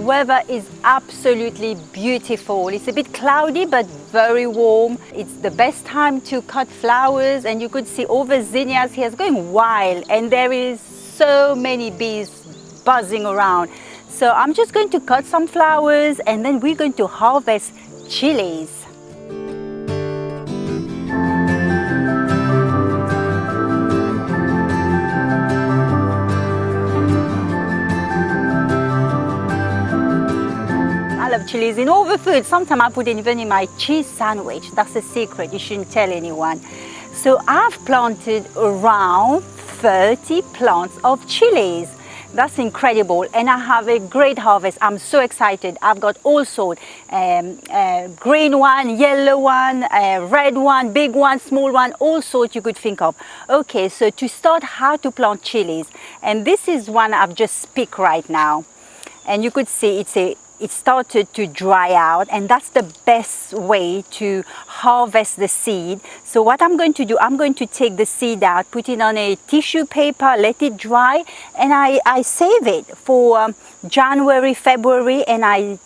weather is absolutely beautiful. It's a bit cloudy but very warm. It's the best time to cut flowers, and you could see all the zinnias here going wild, and there is so many bees buzzing around. So I'm just going to cut some flowers, and then we're going to harvest chilies. I love chilies in all the food. Sometimes I put it even in my cheese sandwich. That's a secret, you shouldn't tell anyone. So I've planted around 30 plants of chilies. That's incredible, and I have a great harvest. I'm so excited. I've got all sorts, green one, yellow one, red one, big one, small one, all sorts you could think of. Okay, so to start, how to plant chilies, and this is one I've just picked right now, and you could see it started to dry out, and that's the best way to harvest the seed. So what I'm going to do, I'm going to take the seed out, put it on a tissue paper, let it dry, and I save it for January, February, and I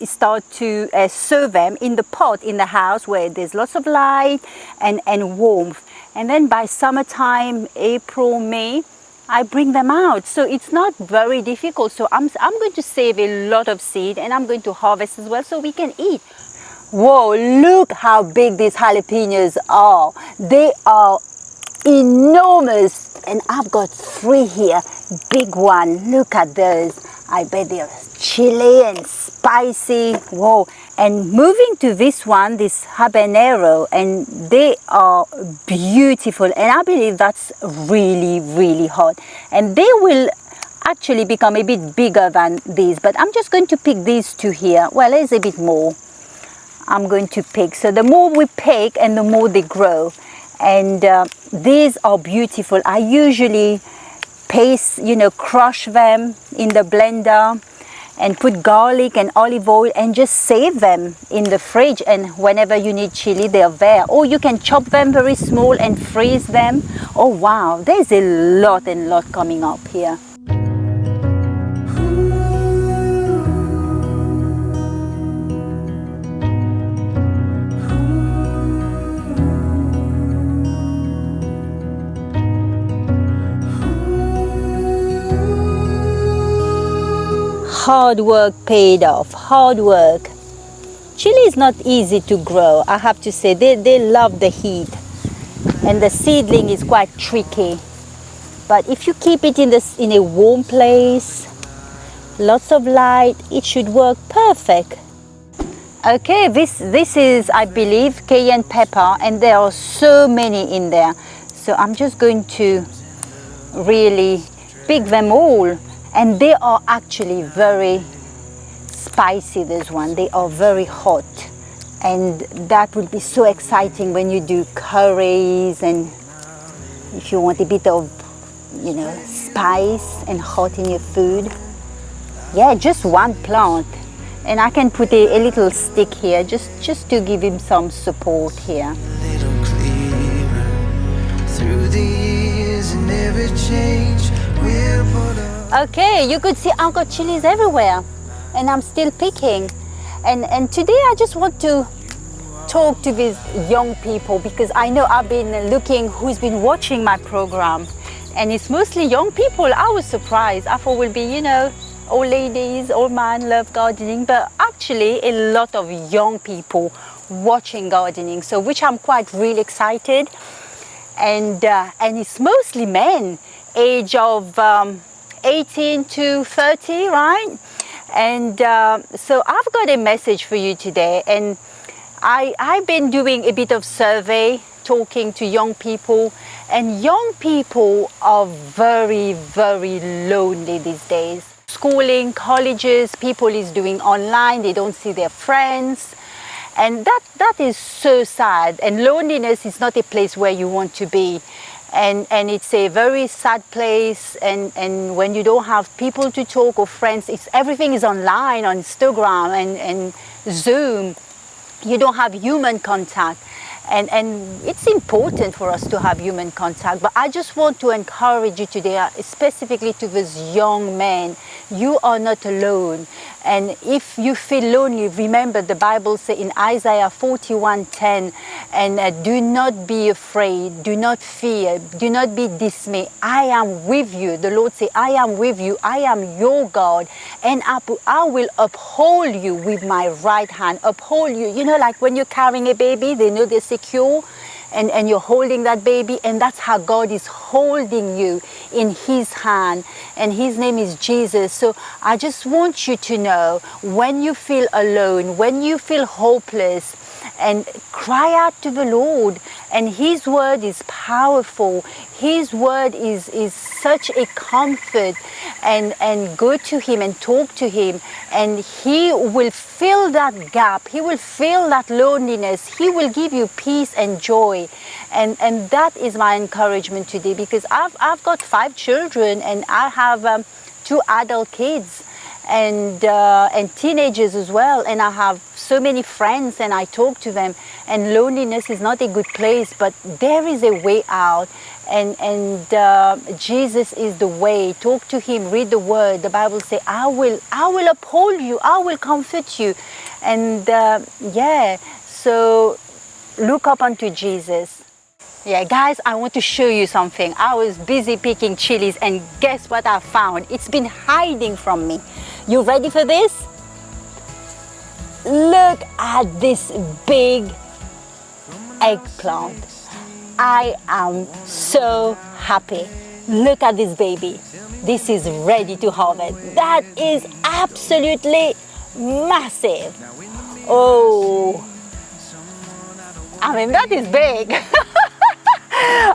start to sow them in the pot in the house where there's lots of light and warmth. And then by summertime, April, May, I bring them out. So it's not very difficult. So I'm going to save a lot of seed, and I'm going to harvest as well so we can eat. Whoa, look how big these jalapenos are. They are enormous, and I've got 3 here, big one. Look at those. I bet they're chili and spicy. Whoa. And moving to this one, this habanero, and they are beautiful, and I believe that's really, really hot. And they will actually become a bit bigger than these, but I'm just going to pick these 2 here. Well, there's a bit more I'm going to pick. So the more we pick, and the more they grow. And these are beautiful. I usually paste, crush them in the blender, and put garlic and olive oil and just save them in the fridge, and whenever you need chili, they're there. Or you can chop them very small and freeze them. Oh wow, there's a lot and lot coming up here. Hard work paid off, hard work. Chili is not easy to grow, I have to say. They love the heat, and the seedling is quite tricky. But if you keep it in a warm place, lots of light, it should work perfect. Okay, this is, I believe, cayenne pepper, and there are so many in there. So I'm just going to really pick them all. And they are actually very spicy, this one. They are very hot. And that will be so exciting when you do curries, and if you want a bit of, spice and hot in your food. Yeah, just one plant. And I can put a little stick here just to give him some support here. Okay, you could see I've got chilies everywhere, and I'm still picking. And today I just want to talk to these young people, because I know I've been looking who's been watching my program, and it's mostly young people. I was surprised. I thought it would be, old ladies, old men love gardening, but actually a lot of young people watching gardening, so which I'm quite really excited. And it's mostly men, age of 18 to 30, right? And so I've got a message for you today, and I've been doing a bit of survey, talking to young people, and young people are very, very lonely these days. Schooling, colleges, people is doing online, they don't see their friends, and that is so sad. And loneliness is not a place where you want to be. And it's a very sad place, and when you don't have people to talk or friends, everything is online, on Instagram and Zoom. You don't have human contact. And it's important for us to have human contact. But I just want to encourage you today, specifically to this young man. You are not alone. And if you feel lonely, remember the Bible says in Isaiah 41:10, and do not be afraid, do not fear, do not be dismayed. I am with you. The Lord says, I am with you. I am your God, and I will uphold you with my right hand. Uphold you. You know, like when you're carrying a baby, they know they're secure. And you're holding that baby, and that's how God is holding you in his hand, and his name is Jesus. So I just want you to know, when you feel alone, when you feel hopeless, and cry out to the Lord, and his word is powerful. His word is such a comfort, and go to him and talk to him, and he will fill that gap. He will fill that loneliness. He will give you peace and joy, and that is my encouragement today, because I've got 5 children, and I have 2 adult kids, and teenagers as well, and I have so many friends, and I talk to them, and loneliness is not a good place, but there is a way out, and Jesus is the way. Talk to him, read the word. The Bible says, I will uphold you, I will comfort you, and so look up unto Jesus. Yeah, guys, I want to show you something. I was busy picking chilies, and guess what I found? It's been hiding from me. You ready for this? Look at this big eggplant. I am so happy. Look at this baby. This is ready to harvest. That is absolutely massive. Oh, I mean, that is big.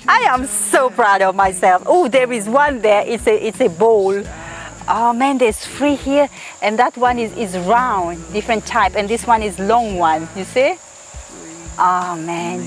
I am so proud of myself. Oh, there is one there. It's a bowl. Oh man, there's 3 here, and that one is round, different type, and this one is long one. You see? Oh man.